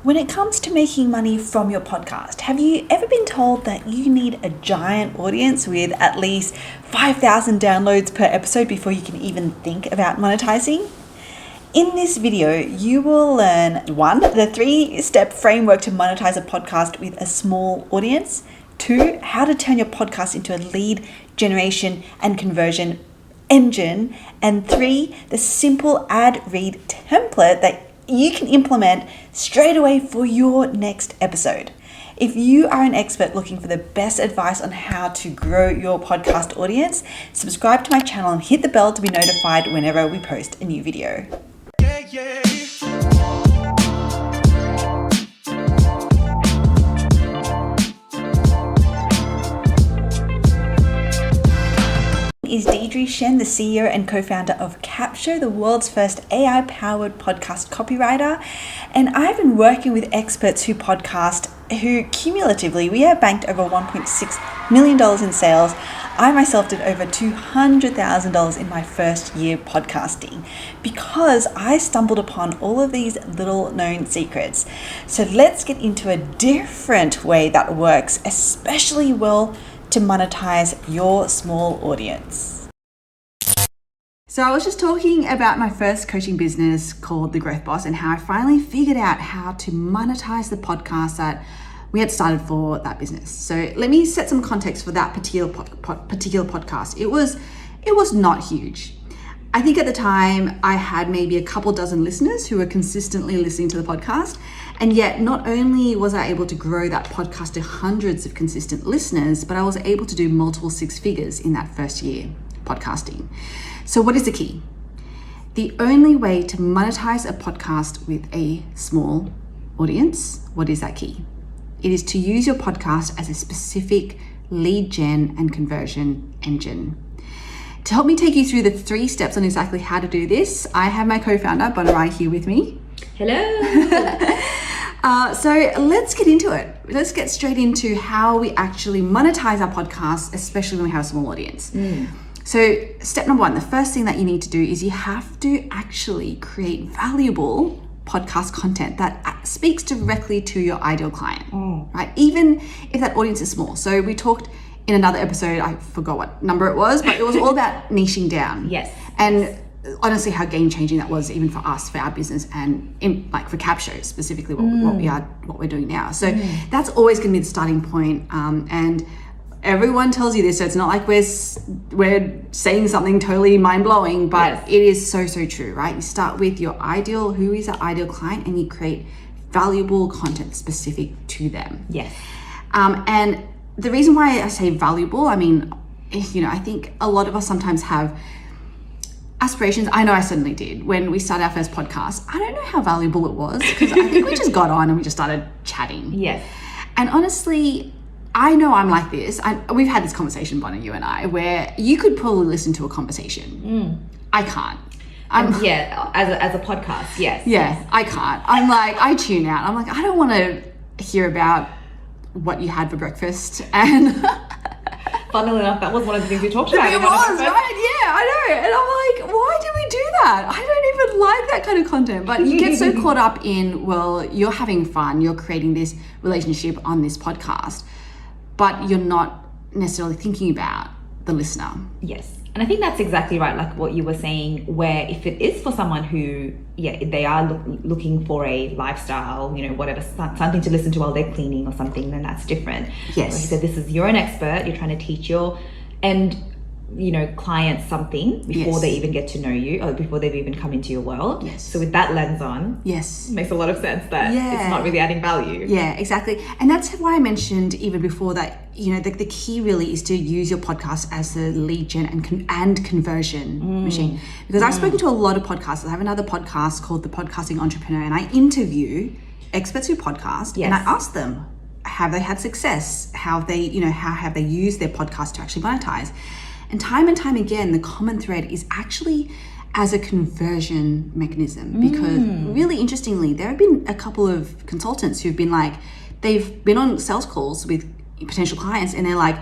When it comes to making money from your podcast, have you ever been told that you need a giant audience with at least 5,000 downloads per episode before you can even think about monetizing? In this video, you will learn 1, the 3-step framework to monetize a podcast with a small audience. 2, how to turn your podcast into a lead generation and conversion engine. And 3, the simple ad read template that you can implement straight away for your next episode. If you are an expert looking for the best advice on how to grow your podcast audience, subscribe to my channel and hit the bell to be notified whenever we post a new video. Is Deidre Shen, the CEO and co-founder of Capsho, the world's first AI-powered podcast copywriter. And I've been working with experts who podcast, who cumulatively, we have banked over $1.6 million in sales. I myself did over $200,000 in my first year podcasting because I stumbled upon all of these little known secrets. So let's get into a different way that works especially well to monetize your small audience. So I was just talking about my first coaching business called The Growth Boss and how I finally figured out how to monetize the podcast that we had started for that business. So let me set some context for that particular podcast. It was not huge. I think at the time I had maybe a couple dozen listeners who were consistently listening to the podcast. And yet not only was I able to grow that podcast to hundreds of consistent listeners, but I was able to do multiple 6 figures in that first year podcasting. So what is the key? The only way to monetize a podcast with a small audience, what is that key? It is to use your podcast as a specific lead gen and conversion engine. To help me take you through the 3 steps on exactly how to do this, I have my co-founder, Bonarai, here with me. Hello. So let's get into it. Let's get straight into how we actually monetize our podcast, especially when we have a small audience. So step number 1, the first thing that you need to do is you have to actually create valuable podcast content that speaks directly to your ideal client, right? Even if that audience is small. So we talked in another episode, I forgot what number it was, but it was all about niching down. Yes. And honestly, how game-changing that was even for us, for our business, and for Capsho specifically, what we're doing now. So that's always going to be the starting point. And everyone tells you this, so it's not like we're saying something totally mind-blowing, but It is so true, right? You start with your ideal, who is our ideal client, and you create valuable content specific to them. Yes. And the reason why I say valuable, I mean, I think a lot of us sometimes have aspirations. I know I certainly did when we started our first podcast. I don't know how valuable it was because I think we just got on and we just started chatting. Yes. And honestly, I know I'm like this. We've had this conversation, Bonnie, you and I, where you could probably listen to a conversation. I can't. As a podcast, yes. Yeah, I can't. I'm like, I tune out. I'm like, I don't want to hear about what you had for breakfast. And funnily enough, that was one of the things we talked about. It was, right? Yeah, I know. And I'm like, why did we do that? I don't even like that kind of content. But you get so caught up in, well, you're having fun, you're creating this relationship on this podcast, but you're not necessarily thinking about the listener. Yes. And I think that's exactly right, like what you were saying, where if it is for someone who, they are looking for a lifestyle, whatever, something to listen to while they're cleaning or something, then that's different. Yes. Like you said, this is, you're an expert, you're trying to teach your clients something before they even get to know you or before they've even come into your world. Yes. So with that lens on, yes, it makes a lot of sense that it's not really adding value. Yeah, exactly. And that's why I mentioned even before that, the key really is to use your podcast as a lead gen and conversion machine. Because I've spoken to a lot of podcasters. I have another podcast called The Podcasting Entrepreneur, and I interview experts who podcast and I ask them, have they had success? How have they used their podcast to actually monetize? And time again, the common thread is actually as a conversion mechanism. Because really interestingly, there have been a couple of consultants who've been like, they've been on sales calls with potential clients and they're like,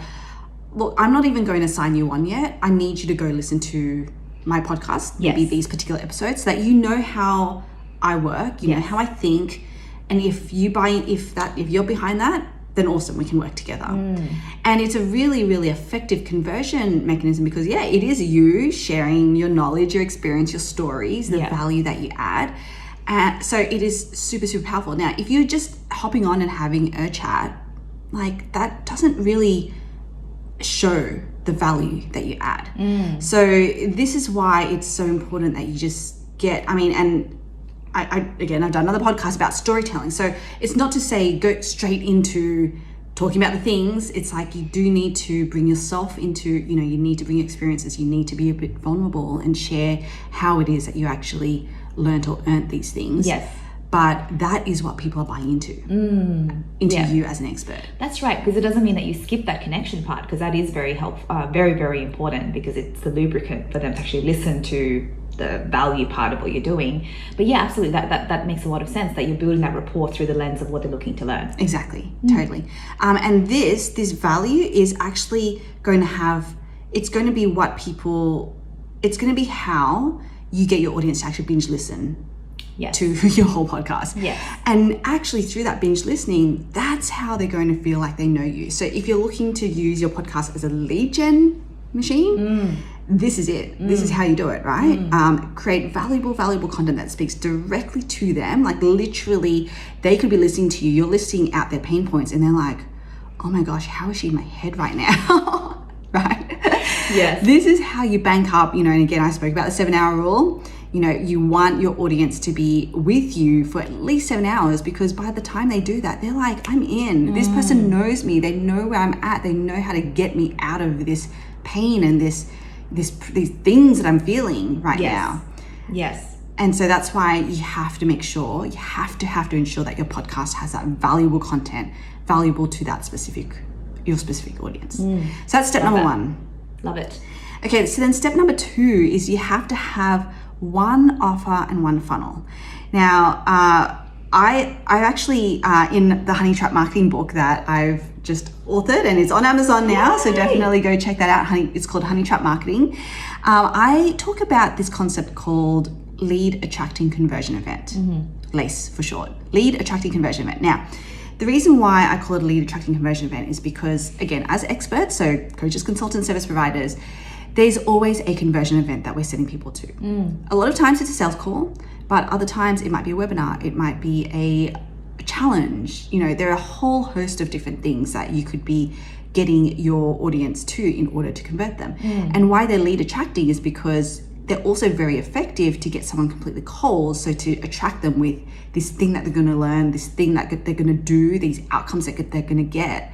look, I'm not even going to sign you on yet. I need you to go listen to my podcast, maybe these particular episodes, so that you know how I work, you know how I think, And if you're behind that, then awesome, we can work together. And it's a really, really effective conversion mechanism because it is you sharing your knowledge, your experience, your stories, the value that you add. So it is super, super powerful. Now, if you're just hopping on and having a chat, like that doesn't really show the value that you add. So this is why it's so important that you just get, I've done another podcast about storytelling. So it's not to say go straight into talking about the things. It's like you do need to bring yourself into, you need to bring your experiences. You need to be a bit vulnerable and share how it is that you actually learned or earned these things. Yes. But that is what people are buying into you as an expert. That's right, because it doesn't mean that you skip that connection part, because that is very helpful, very, very important, because it's the lubricant for them to actually listen to the value part of what you're doing. But yeah, absolutely, that makes a lot of sense, that you're building that rapport through the lens of what they're looking to learn. Exactly, totally. And this value is actually going to have, it's going to be how you get your audience to actually binge listen to your whole podcast. Yes. And actually through that binge listening, that's how they're going to feel like they know you. So if you're looking to use your podcast as a lead gen machine, this is it. This is how you do it, right? Create valuable content that speaks directly to them. Like literally, they could be listening to you. You're listing out their pain points and they're like, oh my gosh, how is she in my head right now? Right? Yes. This is how you bank up, and again, I spoke about the 7-hour rule. You want your audience to be with you for at least 7 hours, because by the time they do that, they're like, I'm in. This person knows me. They know where I'm at. They know how to get me out of this pain and these things that I'm feeling right now. Yes. And so that's why you have to make sure, you have to ensure that your podcast has that valuable content, valuable to your specific audience. So that's step number 1. Love it. Okay, so then step number 2 is you have to have one offer and one funnel. Now, I actually, in the Honey Trap marketing book that I've just authored, and it's on Amazon now, so definitely go check that out. It's called Honey Trap Marketing. I talk about this concept called Lead Attracting Conversion Event, LACE for short, Lead Attracting Conversion Event. Now, the reason why I call it a Lead Attracting Conversion Event is because, again, as experts, so coaches, consultants, service providers, there's always a conversion event that we're sending people to. A lot of times it's a sales call, but other times it might be a webinar, it might be a challenge. There are a whole host of different things that you could be getting your audience to in order to convert them. And why they're lead attracting is because they're also very effective to get someone completely cold. So to attract them with this thing that they're going to learn, this thing that they're going to do, these outcomes that they're going to get.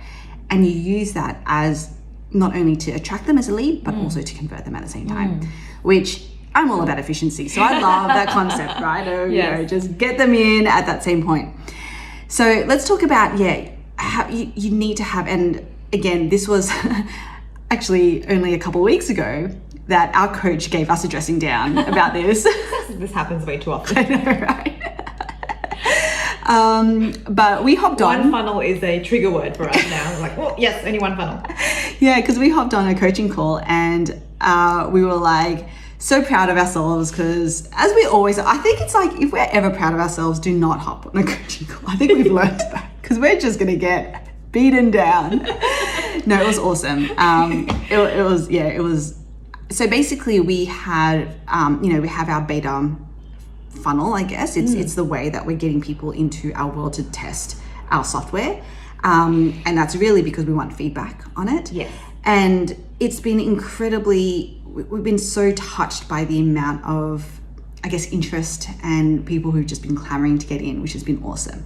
And you use that as not only to attract them as a lead, but also to convert them at the same time, which I'm all about efficiency. So I love that concept, right? Just get them in at that same point. So let's talk about, how you need to have, and again, this was actually only a couple of weeks ago that our coach gave us a dressing down about this. This happens way too often. I know, right? But we hopped on. One funnel is a trigger word for us now. Like, oh, yes, only one funnel. Yeah, because we hopped on a coaching call and we were like so proud of ourselves, because as we always, I think it's like, if we're ever proud of ourselves, do not hop on a coaching call. I think we've learned that, because we're just going to get beaten down. No, it was awesome. It was. So basically we had, we have our beta funnel, I guess. It's the way that we're getting people into our world to test our software. And that's really because we want feedback on it. Yes. And it's been we've been so touched by the amount of, I guess, interest and people who've just been clamoring to get in, which has been awesome.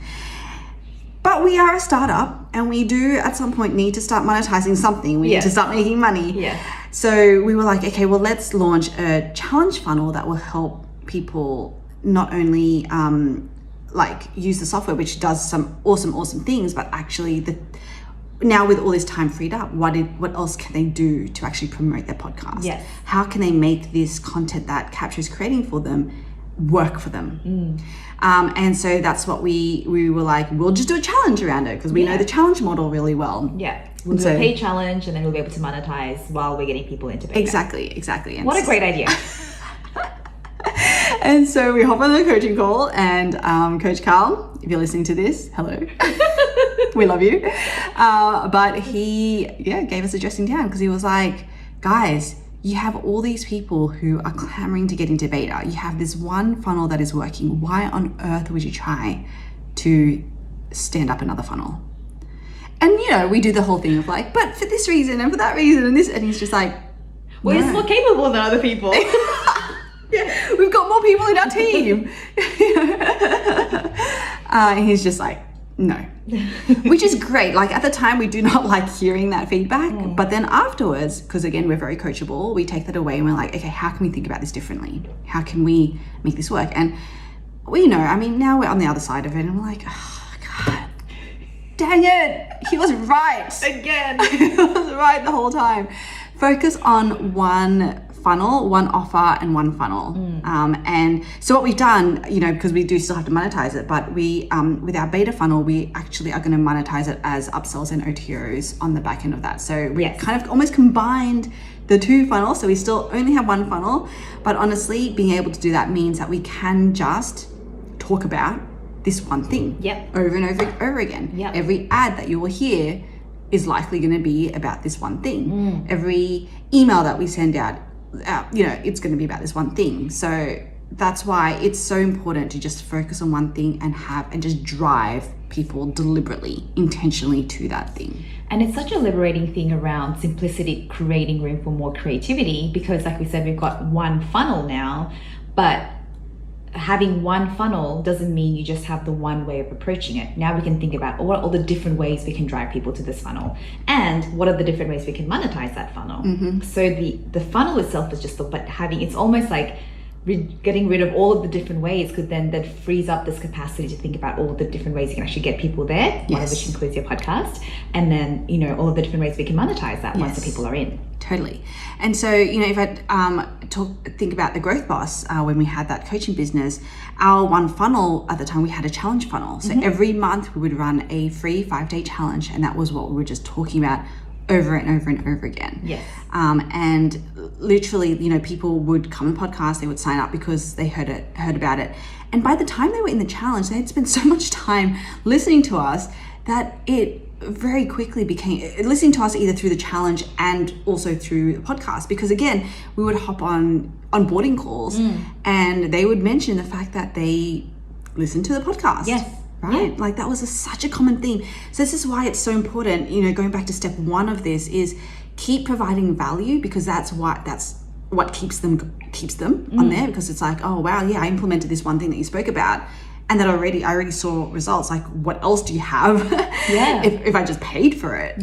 But we are a startup, and we do at some point need to start monetizing something. We need to start making money. Yeah. So we were like, okay, well, let's launch a challenge funnel that will help people not only use the software, which does some awesome things, but actually now with all this time freed up, what else can they do to actually promote their podcast? Yes. How can they make this content that Capsho is creating for them work for them? And so that's what we were like, we'll just do a challenge around it, because we know the challenge model really well. Yeah. We'll do a paid challenge, and then we'll be able to monetize while we're getting people into beta. Exactly. And what a great idea. And so we hop on the coaching call, and Coach Carl, if you're listening to this, hello. We love you. But he gave us a dressing down, because he was like, guys, you have all these people who are clamoring to get into beta. You have this one funnel that is working. Why on earth would you try to stand up another funnel? And, you know, we do the whole thing of like, but for this reason and for that reason and this. And he's just like, we're just more capable than other people. Yeah, we've got more people in our team. And he's just like, no. Which is great. Like, at the time, we do not like hearing that feedback. But then afterwards, because again, we're very coachable, we take that away and we're like, okay, how can we think about this differently? How can we make this work? And we know, I mean, now we're on the other side of it, and we're like, oh, God, dang it. He was right. Again. He was right the whole time. Focus on one funnel, one offer, and one funnel. And so what we've done, you know, because we do still have to monetize it, but we, with our beta funnel, we actually are going to monetize it as upsells and OTOs on the back end of that. So we kind of almost combined the two funnels. So we still only have one funnel, but honestly, being able to do that means that we can just talk about this one thing over and over again. Every ad that you will hear is likely going to be about this one thing. Every email that we send out, you know, it's going to be about this one thing. So that's why it's so important to just focus on one thing and just drive people deliberately, intentionally to that thing. And it's such a liberating thing around simplicity, creating room for more creativity, because like we said, we've got one funnel now, but having one funnel doesn't mean you just have the one way of approaching it. Now we can think about what are all the different ways we can drive people to this funnel, and what are the different ways we can monetize that funnel. So the funnel itself is just it's almost like getting rid of all of the different ways, because then that frees up this capacity to think about all of the different ways you can actually get people there, one of which includes your podcast, and then, you know, all of the different ways we can monetize that once the people are in. Totally. And so, you know, if I think about the Growth Boss, when we had that coaching business, our one funnel at the time, we had a challenge funnel. So every month we would run a free 5-day challenge, and that was what we were just talking about over and over and over again. And literally, you know, people would come and podcast, they would sign up because they heard about it. And by the time they were in the challenge, they had spent so much time listening to us that it very quickly became listening to us either through the challenge and also through the podcast, because again, we would hop on onboarding calls and they would mention the fact that they listened to the podcast. Right? Like, that was such a common theme. So this is why it's so important, you know, going back to step one of this, is keep providing value, because that's what keeps them on there, because it's like, oh wow, yeah, I implemented this one thing that you spoke about, and that I already saw results. Like, what else do you have? if I just paid for it.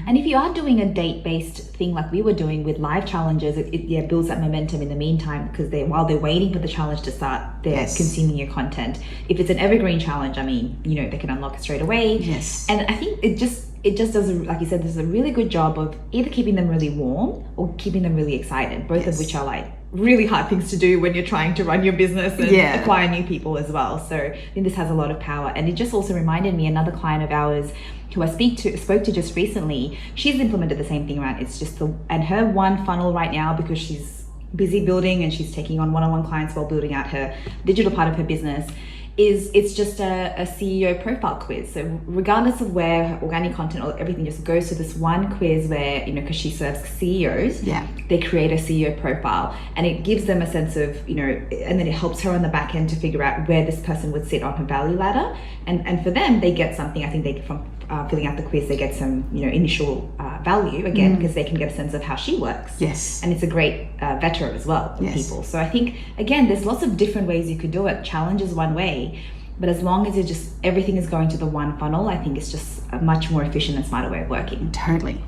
And if you are doing a date-based thing like we were doing with live challenges, it builds that momentum in the meantime, because while they're waiting for the challenge to start, they're consuming your content. If it's an evergreen challenge, I mean, you know, they can unlock it straight away. And I think it just does, like you said, this is a really good job of either keeping them really warm or keeping them really excited, both of which are like really hard things to do when you're trying to run your business and acquire new people as well. So I think this has a lot of power. And it just also reminded me, another client of ours who I spoke to just recently, she's implemented the same thing around, it's just and her one funnel right now, because she's busy building and she's taking on one-on-one clients while building out her digital part of her business, it's just a CEO profile quiz. So regardless of where her organic content or everything just goes to this one quiz where, you know, because she serves CEOs, they create a CEO profile, and it gives them a sense of, you know, and then it helps her on the back end to figure out where this person would sit on her value ladder. And for them, they get something, I think from filling out the quiz, they get some, you know, initial value again, because they can get a sense of how she works. And it's a great vetter as well for people. So I think, again, there's lots of different ways you could do it. Challenge is one way, but as long as everything is going to the one funnel, I think it's just a much more efficient and smarter way of working. Totally.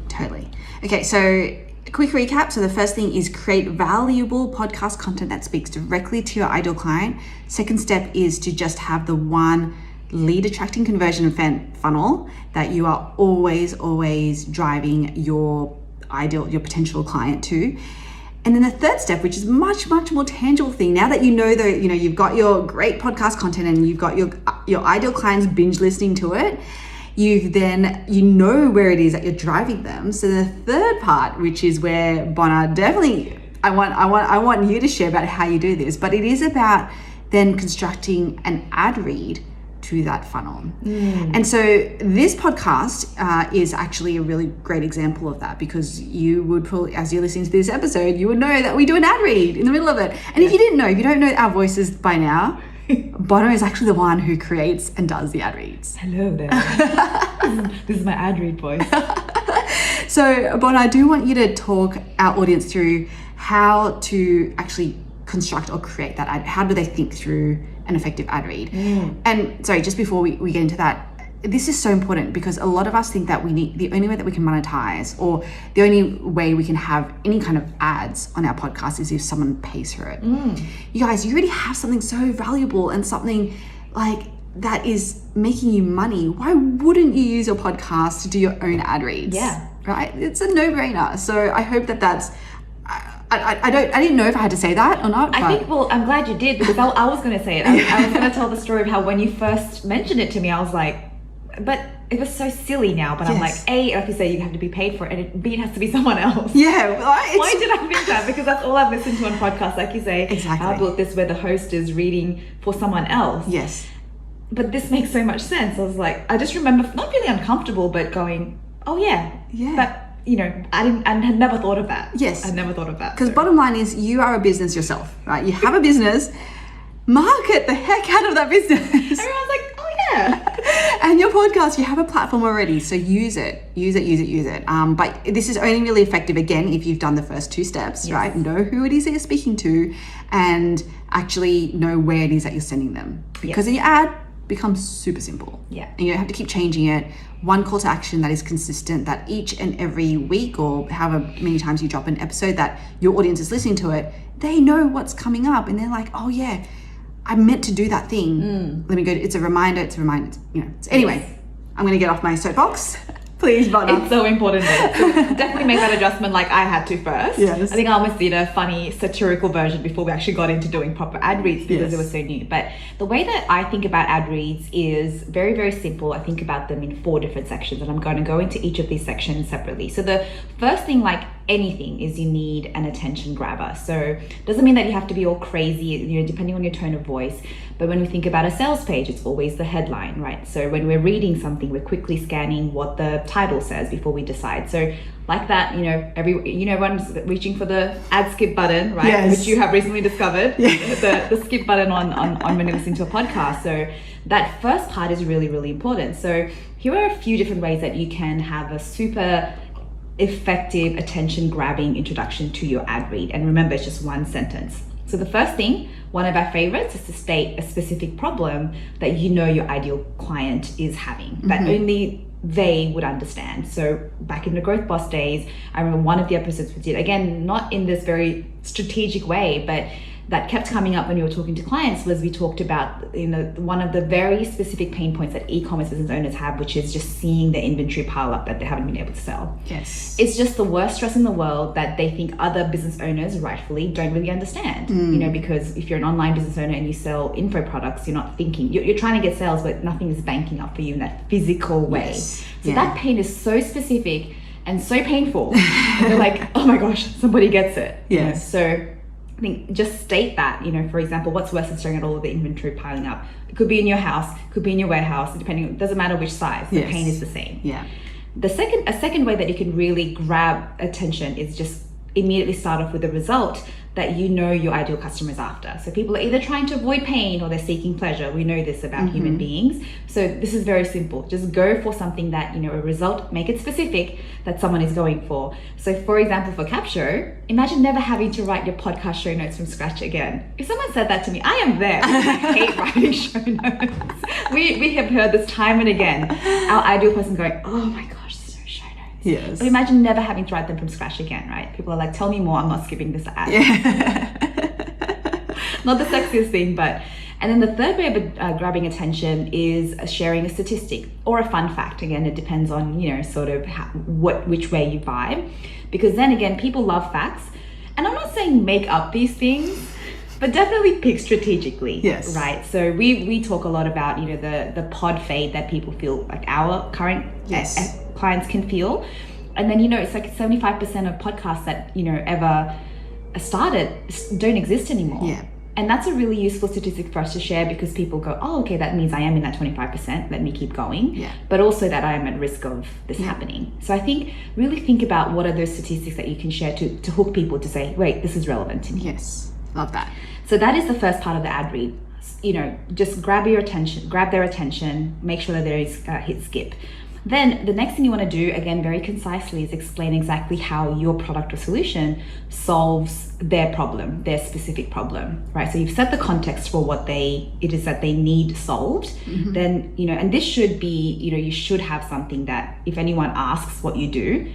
Okay, so a quick recap. So the first thing is create valuable podcast content that speaks directly to your ideal client. Second step is to just have the one lead attracting conversion funnel that you are always driving your potential client to. And then the third step, which is much more tangible thing, now that you know you've got your great podcast content and you've got your ideal clients binge listening to it, you know where it is that you're driving them. So the third part, which is where Bona definitely, I want you to share about how you do this, but it is about then constructing an ad read to that funnel. And so this podcast is actually a really great example of that, because you would probably, as you're listening to this episode, you would know that we do an ad read in the middle of it. And if you didn't know, if you don't know our voices by now, Bono is actually the one who creates and does the ad reads. Hello there. This is my ad read voice. So, Bono, I do want you to talk our audience through how to actually construct or create that ad. How do they think through an effective ad read? And sorry, just before we get into that, this is so important, because a lot of us think that the only way that we can monetize, or the only way we can have any kind of ads on our podcast, is if someone pays for it. You guys, you already have something so valuable and something like that is making you money. Why wouldn't you use your podcast to do your own ad reads? Yeah. Right? It's a no-brainer. So I hope that's I didn't know if I had to say that or not. I think, well, I'm glad you did, because I was going to say it. I was going to tell the story of how when you first mentioned it to me, I was like, but it was so silly now. But I'm like, A, like you say, you have to be paid for it, and B, it has to be someone else. Yeah. Why did I think that? Because that's all I've listened to on podcasts. Like you say, exactly. I built this where the host is reading for someone else. Yes. But this makes so much sense. I was like, I just remember not really uncomfortable, but going, oh yeah. But I had never thought of that. Yes. I never thought of that. Because bottom line is, you are a business yourself, right? You have a business. Market the heck out of that business. Everyone's like, oh yeah. And your podcast, you have a platform already, so use it. But this is only really effective, again, if you've done the first two steps, right? Know who it is that you're speaking to, and actually know where it is that you're sending them. Because then your ad becomes super simple. Yeah. And you don't have to keep changing it. One call to action that is consistent, that each and every week, or however many times you drop an episode, that your audience is listening to it, they know what's coming up, and they're like, oh yeah, I meant to do that thing. Let me go. It's a reminder. Anyway, I'm going to get off my soapbox. Please, Bono. It's so important. So definitely make that adjustment like I had to first. Yes. I think I almost did a funny satirical version before we actually got into doing proper ad reads, because it was so new. But the way that I think about ad reads is very, very simple. I think about them in 4 different sections, and I'm going to go into each of these sections separately. So the first thing, like anything, is you need an attention grabber. So doesn't mean that you have to be all crazy, depending on your tone of voice. But when we think about a sales page, it's always the headline, right? So when we're reading something, we're quickly scanning what the title says before we decide. So like that, everyone's reaching for the ad skip button, right? Yes. Which you have recently discovered, the skip button on when you're listening to a podcast. So that first part is really, really important. So here are a few different ways that you can have a super effective attention grabbing introduction to your ad read. And remember, it's just one sentence. So the first thing, one of our favorites, is to state a specific problem that your ideal client is having, that only they would understand. So back in the Growth Boss days, I remember one of the episodes we did, again, not in this very strategic way, but that kept coming up when you were talking to clients, was we talked about one of the very specific pain points that e-commerce business owners have, which is just seeing the inventory pile up that they haven't been able to sell. Yes. It's just the worst stress in the world that they think other business owners rightfully don't really understand. Because if you're an online business owner and you sell info products, you're not thinking, you're trying to get sales, but nothing is banking up for you in that physical way. Yes. So that pain is so specific and so painful. And they're like, oh my gosh, somebody gets it. Yes. So I think just state that, for example, what's worse than staring at all of the inventory piling up? It could be in your house, could be in your warehouse, it doesn't matter which size, the pain is the same. Yeah. A second way that you can really grab attention is just immediately start off with a result that your ideal customer is after. So people are either trying to avoid pain or they're seeking pleasure. We know this about human beings. So this is very simple. Just go for something that, a result, make it specific, that someone is going for. So for example, for Capsho, imagine never having to write your podcast show notes from scratch again. If someone said that to me, I am there. I hate writing show notes. We have heard this time and again. Our ideal person going, oh my gosh, yes. But imagine never having to write them from scratch again, right? People are like, tell me more, I'm not skipping this ad. Not the sexiest thing, but... And then the third way of grabbing attention is sharing a statistic or a fun fact. Again, it depends on, sort of which way you vibe. Because then again, people love facts. And I'm not saying make up these things, but definitely pick strategically. Yes. Right? So we talk a lot about, the pod fade that people feel, like our current clients can feel. And then, it's like 75% of podcasts that, ever started don't exist anymore. Yeah. And that's a really useful statistic for us to share, because people go, oh, okay, that means I am in that 25%. Let me keep going. Yeah. But also that I am at risk of this happening. So I think really think about what are those statistics that you can share to hook people to say, wait, this is relevant to me. Yes. Love that. So that is the first part of the ad read. You know, just grab their attention, make sure that there is hit skip. Then the next thing you want to do, again, very concisely, is explain exactly how your product or solution solves their problem, their specific problem, right? So you've set the context for what it is that they need solved. Then, you know, and this should be, you know, you should have something that if anyone asks what you do,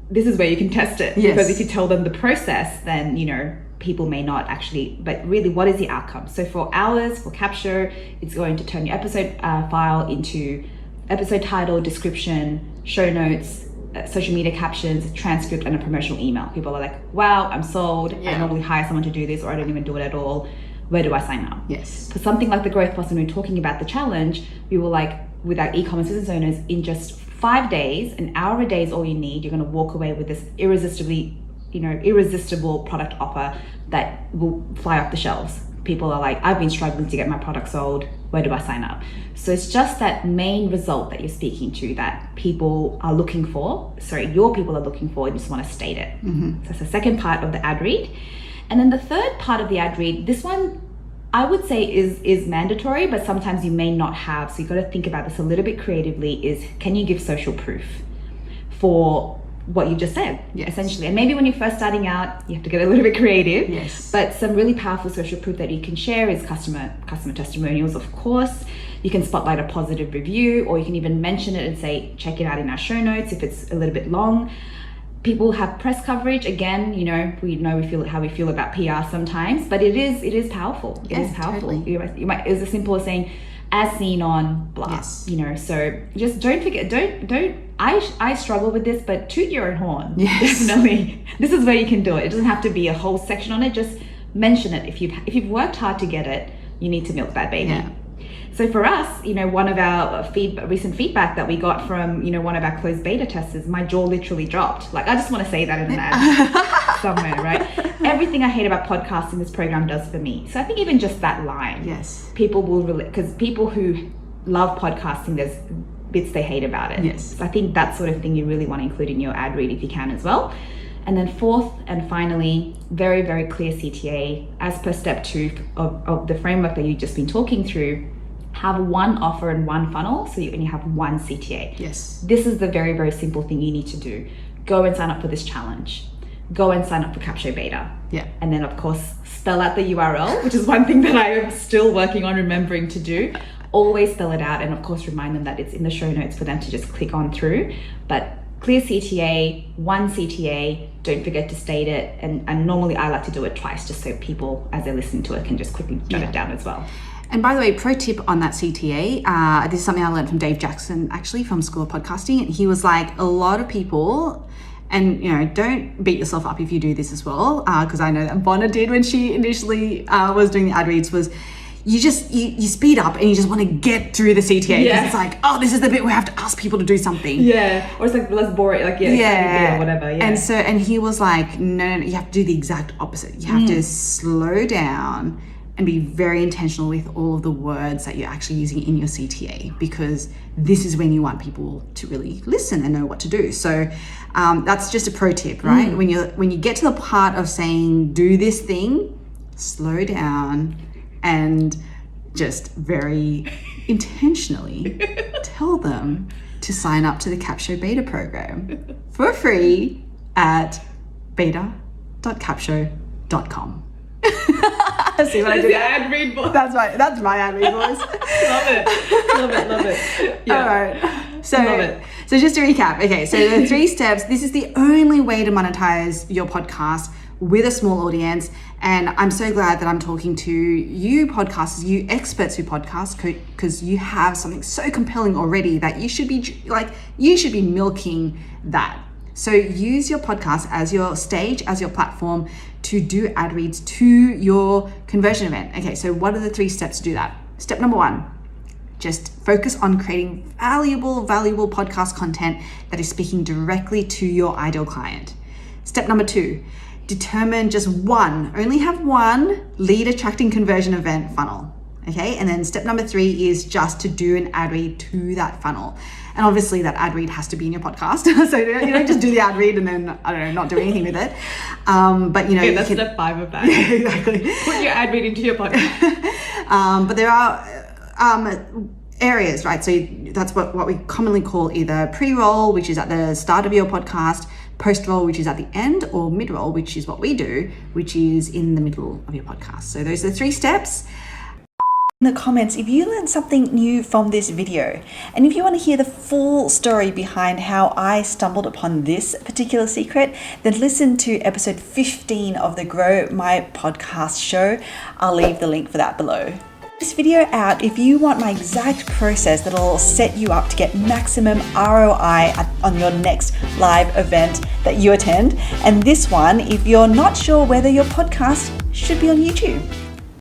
this is where you can test it. Yes. Because if you tell them the process, then, you know, people may not actually, but really what is the outcome? So for ours, for Capsho, it's going to turn your episode file into episode title, description, show notes, social media captions, transcript, and a promotional email. People are like, wow, I'm sold. Yeah. I normally hire someone to do this, or I don't even do it at all. Where do I sign up? Yes. For something like the Growth Plus, when we were talking about the challenge, we were like, with our e-commerce business owners, in just 5 days, an hour a day is all you need. You're going to walk away with this irresistible product offer that will fly off the shelves. People are like, I've been struggling to get my product sold. Where do I sign up? So it's just that main result that you're speaking to that people are looking for. Sorry, your people are looking for. You just want to state it. So that's the second part of the ad read. And then the third part of the ad read, this one I would say is mandatory, but sometimes you may not have. So you've got to think about this a little bit creatively, is can you give social proof for what you just said, essentially. And maybe when you're first starting out, you have to get a little bit creative. Yes. But some really powerful social proof that you can share is customer testimonials, of course. You can spotlight a positive review, or you can even mention it and say, check it out in our show notes if it's a little bit long. People have press coverage. Again, you know we feel how we feel about PR sometimes, but it is powerful. It is powerful. Totally. You might, it's as simple as saying, as seen on blah. Yes. You know, so just don't forget, don't I struggle with this, but toot your own horn. Yes. Definitely. This is where you can do it. It doesn't have to be a whole section on it. Just mention it. If you've worked hard to get it, you need to milk that baby. Yeah. So for us, you know, one of our recent feedback that we got from, you know, one of our closed beta testers, my jaw literally dropped. Like, I just want to say that in an ad somewhere, right? Everything I hate about podcasting, this program does for me. So I think even just that line, Yes. people will relate, because people who love podcasting, there's bits they hate about it. Yes. So I think that sort of thing you really want to include in your ad read if you can as well. And then fourth and finally, very, very clear CTA as per step 2 of the framework that you've just been talking through. Have one offer and one funnel, so you only have one CTA. Yes. This is the very, very simple thing you need to do. Go and sign up for this challenge. Go and sign up for Capsho Beta. Yeah. And then, of course, spell out the URL, which is one thing that I am still working on remembering to do. Always spell it out, and of course, remind them that it's in the show notes for them to just click on through. But clear CTA, one CTA, don't forget to state it. And normally I like to do it twice, just so people, as they're listening to it, can just quickly jot it down as well. And by the way, pro tip on that CTA, this is something I learned from Dave Jackson, actually, from School of Podcasting. And he was like, a lot of people, and you know, don't beat yourself up if you do this as well, because I know that Bonna did when she initially was doing the ad reads, was you speed up and you just want to get through the CTA, because it's like, oh, this is the bit where I have to ask people to do something. Yeah, or it's like, let's bore it, like, or whatever. Yeah. And he was like, no, you have to do the exact opposite. You have to slow down and be very intentional with all of the words that you're actually using in your CTA, because this is when you want people to really listen and know what to do. So that's just a pro tip, right? When you get to the part of saying, do this thing, slow down and just very intentionally tell them to sign up to the Capsho Beta program for free at beta.capsho.com. See what I did? Ad read voice. That's my ad read voice. Love it. Yeah. All right. So, Love it. So just to recap, okay, so the 3 steps, this is the only way to monetize your podcast with a small audience. And I'm so glad that I'm talking to you podcasters, you experts who podcast, because you have something so compelling already that you should be milking that. So use your podcast as your stage, as your platform to do ad reads to your conversion event. Okay, so what are the 3 steps to do that? Step number 1, just focus on creating valuable podcast content that is speaking directly to your ideal client. Step number 2, determine only have one lead attracting conversion event funnel. Okay, and then step number 3 is just to do an ad read to that funnel. And obviously that ad read has to be in your podcast. So you don't just do the ad read and then, I don't know, not do anything with it. But that's step 5 of that. Yeah, exactly. Put your ad read into your podcast. But there are areas, right? So that's what we commonly call either pre-roll, which is at the start of your podcast, post-roll, which is at the end, or mid-roll, which is what we do, which is in the middle of your podcast. So those are the 3 steps. In the comments if you learned something new from this video, and if you want to hear the full story behind how I stumbled upon this particular secret, then listen to episode 15 of the Grow My Podcast show. I'll leave the link for that below. This video out if you want my exact process that'll set you up to get maximum ROI on your next live event that you attend, and this one if you're not sure whether your podcast should be on YouTube.